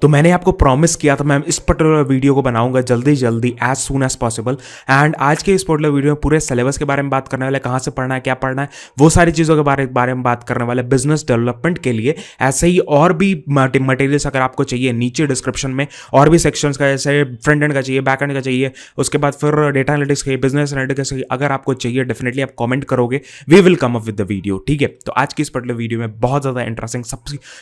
तो मैंने आपको प्रॉमिस किया था मैं इस पर्टिकुलर वीडियो को बनाऊंगा जल्दी as soon as possible. And आज के इस पर्टिकुलर वीडियो में पूरे सिलेबस के बारे में बात करने वाले, कहाँ से पढ़ना है, क्या पढ़ना है, वो सारी चीज़ों के बारे में बात करने वाले बिजनेस डेवलपमेंट के लिए। ऐसे ही और भी मटेरियल्स अगर आपको चाहिए नीचे डिस्क्रिप्शन में और भी सेक्शंस का, जैसे फ्रंट एंड का चाहिए, बैक एंड का चाहिए, उसके बाद फिर डेटा एनालिटिक्स का, बिजनेस एनालिटिक्स का, अगर आपको चाहिए डेफिनेटली आप कमेंट करोगे, we will come up with the video. ठीक है, तो आज की इस पर्टिकुलर वीडियो में बहुत ज़्यादा इंटरेस्टिंग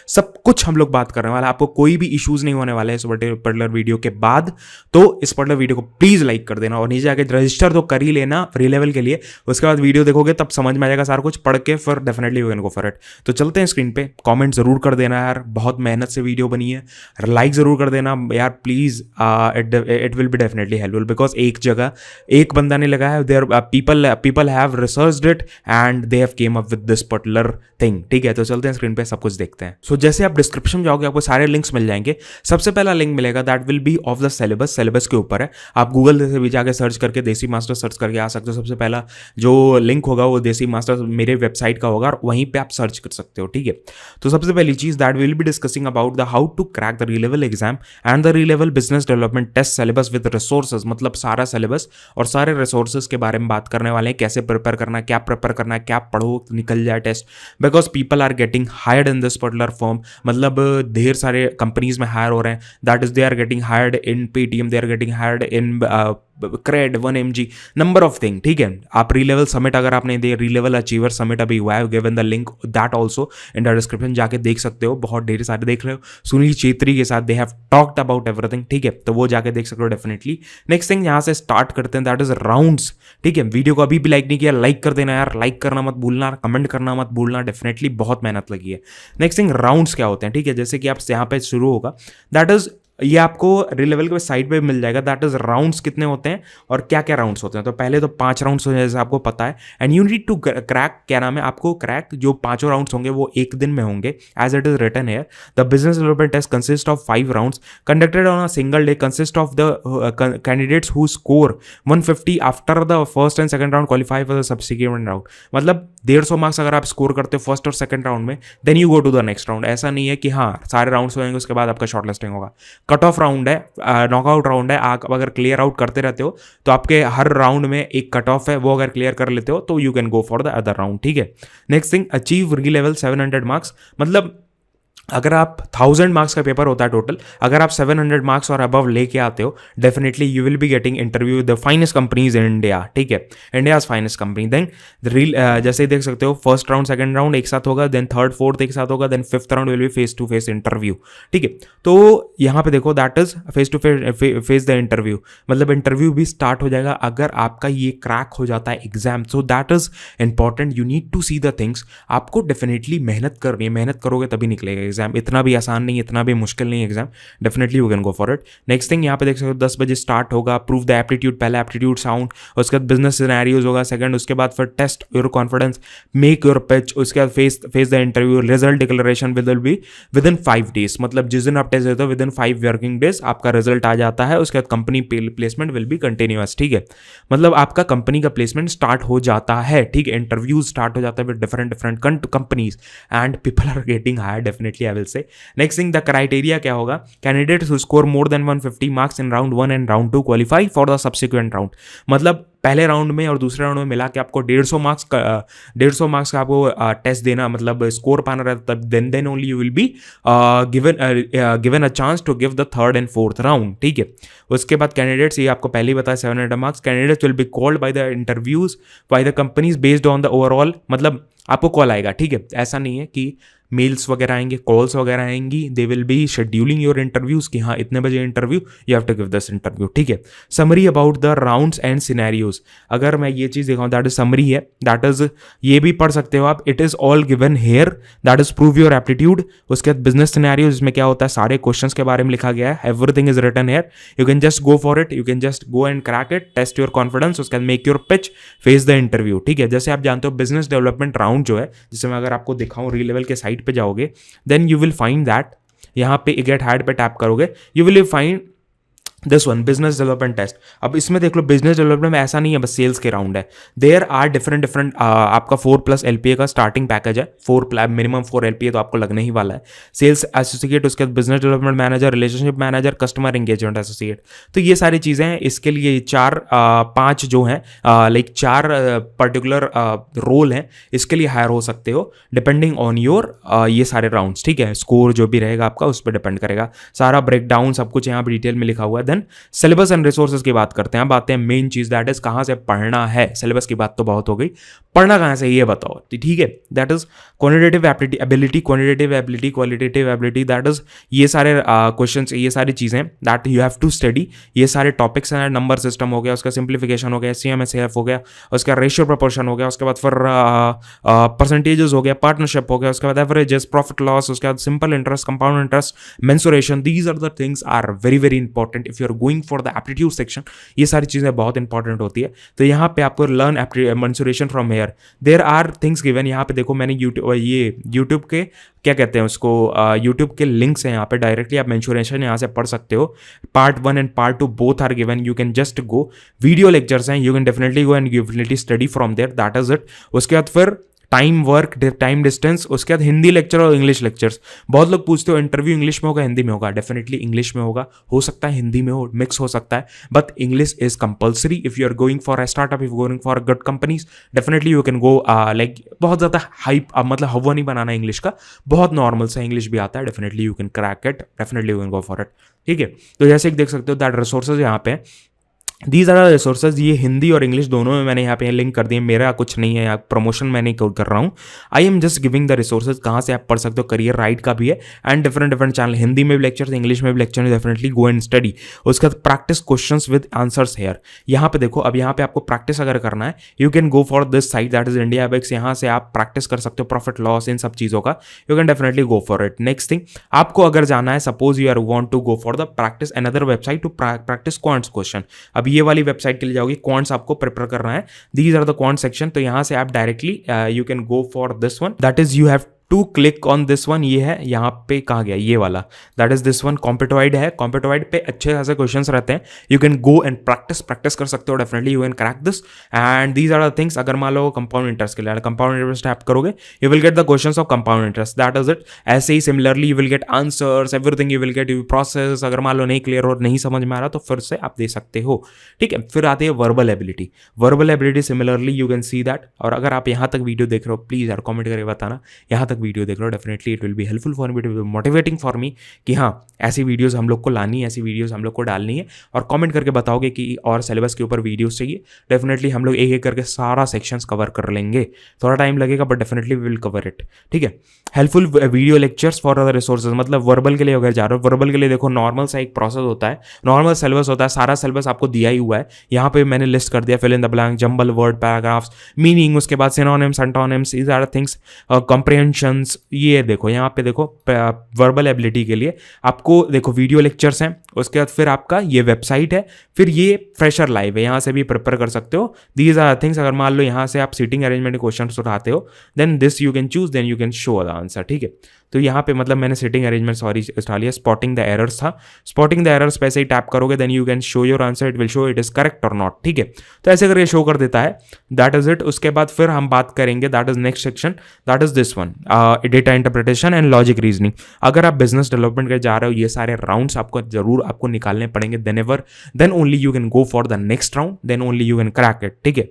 सब कुछ हम लोग बात करने वाले, आपको कोई भी इश्यूज नहीं होने वाले हैं इस पर्टिकुलर वीडियो के बाद। तो इस पर्टिकुलर वीडियो को प्लीज लाइक कर देना और नीचे आके रजिस्टर तो कर ही लेना फ्री लेवल के लिए। उसके बाद वीडियो देखोगे तब समझ में आ जाएगा सारा कुछ, पढ़ के फिर definitely you can go for it. तो चलते हैं स्क्रीन पे, कमेंट जरूर कर देना यार, बहुत मेहनत से वीडियो बनी है, लाइक जरूर कर देना यार please. It will be definitely helpful because एक जगह एक बंदा ने लगाया, there people have researched it and they have came up with this particular thing. ठीक है, तो चलते हैं स्क्रीन पे, सब कुछ देखते हैं। सो जैसे आप डिस्क्रिप्शन में जाओगे आपको सारे लिंक्स मिल जाएंगे। सबसे पहला लिंक मिलेगा that will B of the syllabus के ऊपर है। आप गूगल से भी जाके सर्च करके देसी मास्टर सर्च करके आ सकते हो। सबसे पहला जो लिंक होगा वो देसी मास्टर मेरे वेबसाइट का होगा और वहीं पे आप सर्च कर सकते हो। ठीक है, तो सबसे पहली चीज that will be discussing about the how to crack the Relevel exam and the Relevel business development test syllabus with resources, मतलब सारा सिलेबस और सारे रिसोर्सेज के बारे में बात करने वाले हैं। कैसे प्रिपेयर करना है, क्या प्रिपेयर करना है, क्या पढ़ो निकल जाए test, because people are getting hired in this particular form. मतलब ढेर सारे कंपनीज में हायर हो रहे हैं, that is they are getting hired in Paytm, they are getting hired in Cred 1mg, number of thing. ठीक है, आप री-लेवल समिट अगर आपने दे, री-लेवल अचीवर समिट अभी हुआ है, given the link that also in the description, जाके देख सकते हो। बहुत ढेर सारे देख रहे हो, सुनील चेत्री के साथ they have talked about everything. ठीक है, तो वो जाके देख सकते हो डेफिनेटली। नेक्स्ट थिंग यहाँ से स्टार्ट करते हैं, दैट इज राउंड्स। ठीक है, वीडियो को अभी भी लाइक नहीं किया, लाइक कर देना यार, लाइक करना मत भूलना, कमेंट करना मत भूलना, डेफिनेटली बहुत मेहनत लगी है। नेक्स्ट थिंग, राउंड्स क्या होते हैं। ठीक है, जैसे कि आप यहाँ पे शुरू होगा, दैट इज ये आपको री-लेवल के साइड पे मिल जाएगा, दैट इज राउंड्स कितने होते हैं और क्या क्या राउंड्स होते हैं। तो पहले तो 5 राउंड्स होंगे जैसे आपको पता है, and you need to crack, क्या नाम है, आपको क्रैक जो 5 राउंड्स होंगे वो एक दिन में होंगे, as it is written here. The business development test consist of 5 rounds conducted on a single day, consist of the candidates who score 150 after the first and second round qualify for the subsequent round. मतलब 150 marks अगर आप score करते हो first और second round में, then you go to the next round. ऐसा नहीं है कि हाँ सारे राउंड्स होंगे उसके बाद आपका शॉर्ट लिस्टिंग होगा। कट ऑफ राउंड है, नॉकआउट राउंड है, आप अगर क्लियर आउट करते रहते हो तो आपके हर राउंड में एक कट ऑफ है, वो अगर क्लियर कर लेते हो तो you can go for the other round. ठीक है, नेक्स्ट थिंग, अचीव री-लेवल 700 मार्क्स। मतलब अगर आप 1000 मार्क्स का पेपर होता है टोटल, अगर आप 700 मार्क्स और अबव लेके आते हो, definitely you will be getting interview the finest companies in India. ठीक है, इंडियाज फाइनेस्ट कंपनी। देन जैसे ही देख सकते हो, फर्स्ट राउंड सेकंड राउंड एक साथ होगा, देन थर्ड फोर्थ एक साथ होगा, then fifth round will be face to face interview. ठीक है, तो यहाँ पे देखो that is face to face the interview, मतलब इंटरव्यू भी स्टार्ट हो जाएगा अगर आपका ये क्रैक हो जाता है exam. So that is important, you need to see the things. आपको डेफिनेटली मेहनत करनी है, मेहनत करोगे तभी निकलेगा एग्जाम। इतना भी आसान नहीं, इतना भी मुश्किल नहीं exam, definitely you can go for it. Next thing, यहाँ पे देख सकते हो 10 बजे स्टार्ट होगा, प्रूव द एप्टीट्यूड, पहले एप्टीट्यूड साउंड, उसके बाद बिजनेस सिनेरियोज होगा सेकंड, उसके बाद फिर test your confidence, make your pitch, उसके बाद face the interview, result declaration will be within 5 days। मतलब जिस दिन आप टेस्ट देते हो विद इन 5 वर्किंग डेज आपका रिजल्ट आ जाता है। उसके बाद company placement will be continuous. ठीक है, मतलब आपका कंपनी का प्लेसमेंट स्टार्ट हो जाता है। ठीक है, इंटरव्यूज स्टार्ट हो जाता है with different companies and people are getting hired, definitely I will say. Next thing, the criteria क्या होगा, candidates who score more than 150 marks in round 1 and round 2 qualify for the subsequent round. मतलब पहले round में और दूसरे round में मिला के आपको 150 मार्क्स का आपको टेस्ट देना, मतलब स्कोर पाना रहता, तब then only you will be given a chance to give the third and fourth round. ठीक है, उसके बाद कैंडिडेट्स, ये आपको पहले ही बताया 700 marks, candidates will be called by the interviews by the companies based on the overall. मतलब आपको कॉल आएगा। ठीक है, ऐसा नहीं है कि मेल्स वगैरह आएंगे, कॉल्स वगैरह आएंगी, they will be scheduling your interviews कि हाँ इतने बजे interview, you have to give this interview. ठीक है, summary about the rounds and scenarios, अगर मैं ये चीज दिखाऊं दैट इज समरी है, दैट इज ये भी पढ़ सकते हो आप, it is all given here, that is prove your aptitude. उसके बाद बिजनेस सिनेरियोज, इसमें क्या होता है सारे क्वेश्चंस के बारे में लिखा गया है, everything is written here, you can just go for it, you can just go and crack it, test your confidence, उसके बाद make your pitch, face the interview. ठीक है, जैसे आप जानते हो बिजनेस डेवलपमेंट राउंड जो है, जिसे मैं अगर आपको दिखाऊं री-लेवल के साइट पे जाओगे, then you will find that यहाँ पे गेट हायर्ड पे टैप करोगे, you will find this one business development test. अब इसमें देख लो बिजनेस डेवलपमेंट में ऐसा नहीं है बस सेल्स के राउंड है, देयर आर डिफरेंट आपका 4+ LPA का स्टार्टिंग पैकेज है, मिनिमम 4 LPA तो आपको लगने ही वाला है। सेल्स एसोसिएट, उसके बाद business development manager, relationship manager, customer engagement associate. तो ये सारी चीज़ें हैं। इसके लिए 4-5 जो हैं लाइक 4 पर्टिकुलर रोल हैं, इसके लिए हायर हो सकते हो डिपेंडिंग ऑन योर ये सारे राउंड्स, ठीक है। स्कोर जो भी रहेगा आपका उस पर डिपेंड करेगा। सारा ब्रेक डाउन सब कुछ यहाँ पर डिटेल में लिखा हुआ है। सिलेबस एंड रिसोर्सेज की बात करते हैं। अब आते हैं मेन चीज, दैट इज कहां से पढ़ना है। सिलेबस की बात तो बहुत हो गई, पढ़ना कहां से ये बताओ, ठीक है। That is quantitative ability, quantitative ability, qualitative ability, that is ये सारे क्वेश्चंस, ये सारी चीजें that you have to study. ये सारे टॉपिक्स हैं, नंबर सिस्टम हो गया, उसका सिंप्लीफिकेशन हो गया, CMSAF हो गया, उसका रेशियो प्रोपोर्शन हो गया, उसके बाद फिर परसेंटेजेस हो गया, पार्टनरशिप हो गया, उसके बाद एवरेजेस, प्रॉफिट लॉस, उसके बाद simple interest, compound interest, mensuration. These are the things are very very important if you are going for the aptitude section. ये सारी चीजें बहुत इंपॉर्टेंट होती है। तो यहाँ पे आपको learn mensuration from here, there are things given. यहाँ पे देखो मैंने यूट्यूब के क्या कहते हैं उसको, यूट्यूब के लिंक्स हैं यहाँ पे, डायरेक्टली आप मेंसुरेशन यहाँ से पढ़ सकते हो। Part 1 and part 2 both are given, you can just go. Video lectures हैं, you can definitely go and definitely study from there, that is it. उसके बाद फिर टाइम वर्क, टाइम डिस्टेंस, उसके बाद हिंदी लेक्चर और इंग्लिश लेक्चर्स। बहुत लोग पूछते हो इंटरव्यू इंग्लिश में होगा हिंदी में होगा, डेफिनेटली इंग्लिश में होगा, हो सकता है हिंदी में हो, मिक्स हो सकता है, but English is compulsory if you are going for a startup, if going for good companies, definitely you can go. Like बहुत ज़्यादा हाइप मतलब हवा नहीं बनाना इंग्लिश का, बहुत नॉर्मल सा इंग्लिश भी आता है, definitely you can crack it, definitely you can go for it, ठीक है। तो जैसे कि देख सकते हो दैट रिसोर्सेज यहाँ पे, दीज आर रिसोर्सेज। ये हिंदी और इंग्लिश दोनों में मैंने यहाँ पे लिंक कर दिए, मेरा कुछ नहीं है यहाँ प्रमोशन मैं नहीं कर रहा हूँ, I am just giving the resources कहाँ से आप पढ़ सकते हो। करियर राइट का भी है एंड डिफरेंट चैनल, हिंदी में भी लेक्चर्स, इंग्लिश में भी lecture, definitely go and study. उसके बाद practice questions with answers here. यहाँ पे देखो, अब यहाँ पे आपको प्रैक्टिस अगर करना है, you can go for this site that is IndiaBix. यहाँ से आप प्रैक्टिस कर सकते हो प्रॉफिट लॉस इन सब चीज़ों का, you can definitely go for it. Next thing, आपको अगर जाना है, suppose you are want to go for the practice another website to practice quants question. अब ये वाली वेबसाइट के लिए जाओगे, क्वांट्स आपको प्रिपेयर करना है, these are the quant section. तो यहां से आप directly you can go for this one, that is you have to click on this one. ये है यहाँ पे, कहाँ गया ये वाला, that is this one, Competoid है। कॉम्पिटोइड पे अच्छे खासे क्वेश्चंस रहते हैं, you can go and practice कर सकते हो, definitely you can crack this and these are the things. अगर मान लो कंपाउंड इंटरेस्ट के लिए, कंपाउंड इंटरेस्ट टैप करोगे, you will get the questions of compound interest, that is it. ऐसे ही similarly you will get answers, everything you will get, you process. अगर मान लो नहीं क्लियर और नहीं समझ में आ रहा तो फिर से आप दे सकते हो, ठीक है। फिर आती है verbal ability. Verbal ability similarly you can see that. और अगर आप यहाँ तक वीडियो देख रहे हो, प्लीज यार कॉमेंट करके बताना यहाँ तक वीडियो देख रहे हो, definitely it will be helpful for me, it will B motivating for me कि हाँ ऐसी वीडियोस हम लोग को लानी है, ऐसी वीडियोस हम लोग को डालनी है। और कमेंट करके बताओगे कि और सिलेबस के ऊपर वीडियोस चाहिए, डेफिनेटली हम लोग एक एक करके सारा सेक्शंस कवर कर लेंगे। थोड़ा टाइम लगेगा but definitely we will cover it, ठीक है। Helpful video lectures for other resources, मतलब वर्बल के लिए अगर जा रहे हो, वर्बल के लिए देखो नॉर्मल सा एक प्रोसेस होता है, नॉर्मल सिलेबस होता है, सारा सिलेबस आपको दिया ही हुआ है। यहाँ पे मैंने लिस्ट कर दिया, fill in the blank, jumble word, paragraphs, meaning, उसके बाद synonyms, antonyms, these are things, comprehensions. ये देखो यहाँ पे देखो वर्बल एबिलिटी के लिए आपको देखो वीडियो लेक्चर्स हैं, उसके बाद फिर आपका ये वेबसाइट है, फिर ये फ्रेशर लाइव है, यहाँ से भी प्रिपेयर कर सकते हो। These are things. अगर मान लो यहाँ से आप सीटिंग अरेंजमेंट क्वेश्चन उठाते हो, then this you can choose, then you can show the answer, ठीक है। तो यहाँ पे मतलब मैंने सीटिंग अरेंजमेंट उठा लिया, स्पॉटिंग द एरर्स था, स्पॉटिंग द एरर्स पे ऐसे ही टैप करोगे, then you can show your answer, it will show it is correct और नॉट, ठीक है। तो ऐसे करके शो कर देता है, दैट इज इट। उसके बाद फिर हम बात करेंगे, that is next section, that is this one, data interpretation and logic reasoning. अगर आप बिजनेस डेवलपमेंट के जा रहे हो, ये सारे राउंड्स आपको जरूर आपको निकालने पड़ेंगे, then only you can go for the next round, then only you can crack it, ठीक है।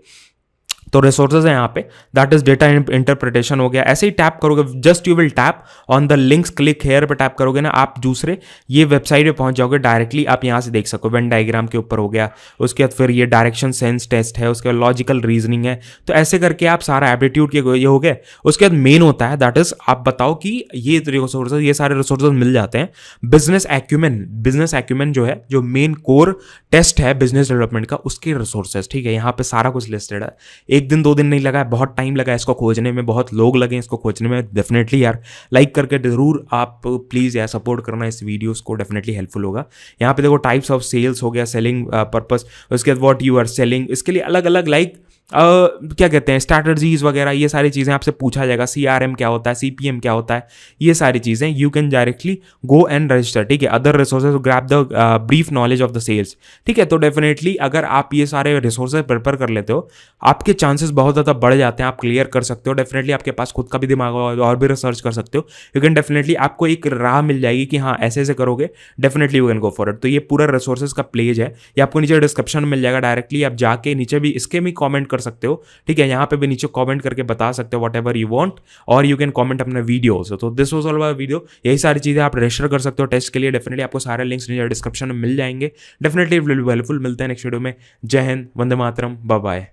तो रिसोर्सेज है यहाँ पे, दैट इज डेटा इंटरप्रिटेशन हो गया। ऐसे ही टैप करोगे, just you will tap on the links, click here पे टैप करोगे ना, आप दूसरे ये वेबसाइट पे पहुंच जाओगे, डायरेक्टली आप यहाँ से देख सको, वेन डायग्राम के ऊपर हो गया, उसके बाद फिर ये डायरेक्शन सेंस टेस्ट है, उसके बाद लॉजिकल रीजनिंग है। तो ऐसे करके आप सारा एप्टीट्यूड के ये हो गए। उसके बाद मेन होता है, दैट इज आप बताओ कि ये रिसोर्सेज, ये सारे रिसोर्सेज मिल जाते हैं। बिजनेस एक्यूमेन जो है, जो मेन कोर टेस्ट है बिजनेस डेवलपमेंट का, उसके रिसोर्सेज, ठीक है। यहाँ पे सारा कुछ लिस्टेड है। एक दिन 2 दिन नहीं लगा है, बहुत टाइम लगा है इसको खोजने में, बहुत लोग लगे इसको खोजने में। डेफिनेटली यार लाइक करके जरूर आप प्लीज़ यार सपोर्ट करना इस वीडियोस को, डेफिनेटली हेल्पफुल होगा। यहाँ पे देखो टाइप्स ऑफ सेल्स हो गया, सेलिंग पर्पस, उसके बाद व्हाट यू आर सेलिंग, इसके लिए अलग अलग लाइक क्या कहते हैं स्ट्रैटेजीज वगैरह, ये सारी चीज़ें आपसे पूछा जाएगा। CRM क्या होता है, CPM क्या होता है, ये सारी चीज़ें you can directly go and register. ठीक है, other resources grab the brief knowledge of the sales. ठीक है, तो डेफिनेटली अगर आप ये सारे रिसोर्सेज प्रिपेयर कर लेते हो, आपके चांसेस बहुत ज़्यादा बढ़ जाते हैं, आप क्लियर कर सकते हो। डेफिनेटली आपके पास खुद का भी दिमाग होगा और भी रिसर्च कर सकते हो। यू कैन डेफिनेटली, आपको एक राह मिल जाएगी कि हाँ ऐसे ऐसे करोगे, definitely you can go for it. तो ये पूरा रिसोर्सेज का पेज है, ये आपको नीचे डिस्क्रिप्शन में मिल जाएगा। डायरेक्टली आप जाके नीचे भी इसके भी कमेंट कर सकते हो। ठीक है, यहाँ पे भी नीचे कमेंट करके बता सकते हो वॉट एवर यू वांट, और यू कैन कमेंट अपने वीडियो ऑल्सो। तो this was all about video. यही सारी चीज़ें आप रजिस्टर कर सकते हो टेस्ट के लिए। डेफिनेटली आपको सारे लिंक्स नीचे डिस्क्रिप्शन में मिल जाएंगे। Definitely helpful. मिलते हैं नेक्स्ट वीडियो में। जय हिंद, वंदे मातरम, बाय बाय।